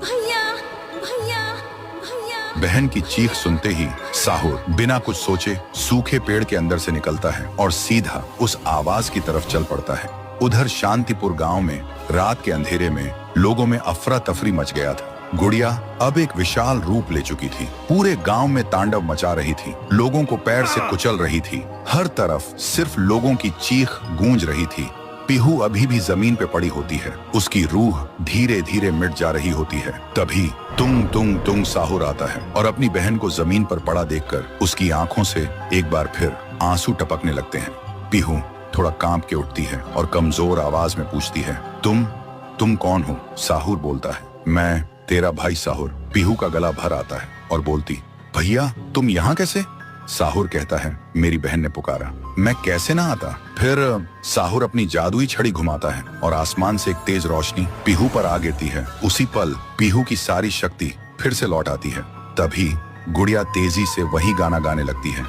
भैया भैया भैया। बहन की चीख सुनते ही साहुर बिना कुछ सोचे सूखे पेड़ के अंदर से निकलता है और सीधा उस आवाज की तरफ चल पड़ता है। उधर शांतिपुर गांव में रात के अंधेरे में लोगों में अफरा तफरी मच गया था। गुड़िया अब एक विशाल रूप ले चुकी थी, पूरे गांव में तांडव मचा रही थी, लोगों को पैर से कुचल रही थी। हर तरफ सिर्फ लोगों की चीख गूंज रही थी। पीहू अभी भी जमीन पे पड़ी होती है, उसकी रूह धीरे धीरे मिट जा रही होती है। तभी तुंग तुंग तुंग साहुर आता है और अपनी बहन को जमीन पर पड़ा देखकर उसकी आंखों से एक बार फिर आंसू टपकने लगते हैं। पीहू थोड़ा कांप के उठती है और कमजोर आवाज में पूछती है, तुम कौन हो? साहुर बोलता है, मैं तेरा भाई साहुर। पीहू का गला भर आता है और बोलती, भैया तुम यहाँ कैसे? साहुर कहता है, मेरी बहन ने पुकारा, मैं कैसे ना आता। फिर साहुर अपनी जादुई छड़ी घुमाता है और आसमान से एक तेज रोशनी पीहू पर आ गिरती है। उसी पल पीहू की सारी शक्ति फिर से लौट आती है। तभी गुड़िया तेजी से वही गाना गाने लगती है।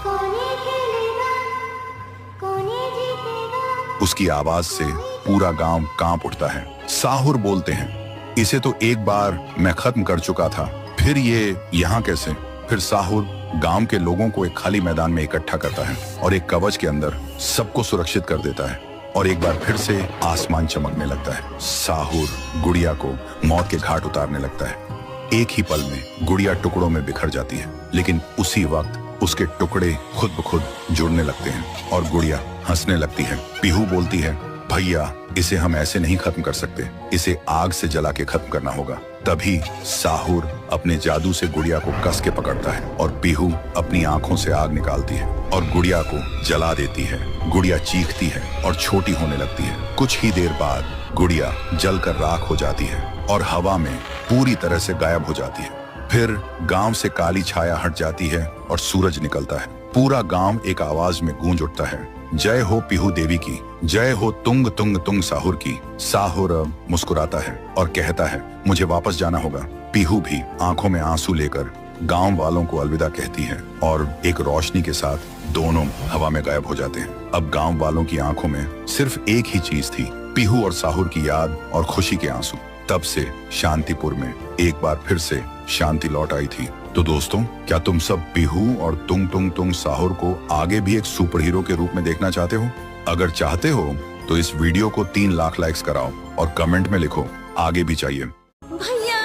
उसकी आवाज से पूरा गांव कांप उठता है। साहुर बोलते हैं, इसे तो एक बार मैं खत्म कर चुका था, फिर ये यहाँ कैसे? फिर साहुर गांव के लोगों को एक खाली मैदान में इकट्ठा करता है और एक कवच के अंदर सबको सुरक्षित कर देता है और एक बार फिर से आसमान चमकने लगता है। साहुर गुड़िया को मौत के घाट उतारने लगता है। एक ही पल में गुड़िया टुकड़ों में बिखर जाती है, लेकिन उसी वक्त उसके टुकड़े खुद ब खुद जुड़ने लगते हैं और गुड़िया हंसने लगती है। पीहू बोलती है, भैया इसे हम ऐसे नहीं खत्म कर सकते, इसे आग से जला के खत्म करना होगा। तभी साहुर अपने जादू से गुड़िया को कस के पकड़ता है और पीहू अपनी आंखों से आग निकालती है और गुड़िया को जला देती है। गुड़िया चीखती है और छोटी होने लगती है। कुछ ही देर बाद गुड़िया जलकर राख हो जाती है और हवा में पूरी तरह से गायब हो जाती है। फिर गांव से काली छाया हट जाती है और सूरज निकलता है। पूरा गांव एक आवाज में गूंज उठता है, जय हो पीहू देवी की, जय हो तुंग तुंग तुंग साहुर की। साहुर मुस्कुराता है और कहता है, मुझे वापस जाना होगा। पीहू भी आंखों में आंसू लेकर गांव वालों को अलविदा कहती है और एक रोशनी के साथ दोनों हवा में गायब हो जाते हैं। अब गांव वालों की आंखों में सिर्फ एक ही चीज थी, पीहू और साहुर की याद और खुशी के आंसू। तब से शांतिपुर में एक बार फिर से शांति लौट आई थी। तो दोस्तों, क्या तुम सब पीहू और तुंग तुंग तुंग साहुर को आगे भी एक सुपर हीरो के रूप में देखना चाहते हो? अगर चाहते हो तो इस वीडियो को 3 लाख लाइक्स कराओ और कमेंट में लिखो, आगे भी चाहिए। भैया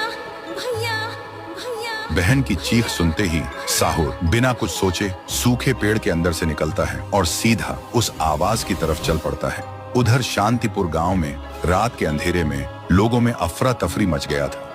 भैया भैया। बहन की चीख सुनते ही साहुर बिना कुछ सोचे सूखे पेड़ के अंदर से निकलता है और सीधा उस आवाज की तरफ चल पड़ता है। उधर शांतिपुर गांव में रात के अंधेरे में लोगों में अफरा तफरी मच गया था।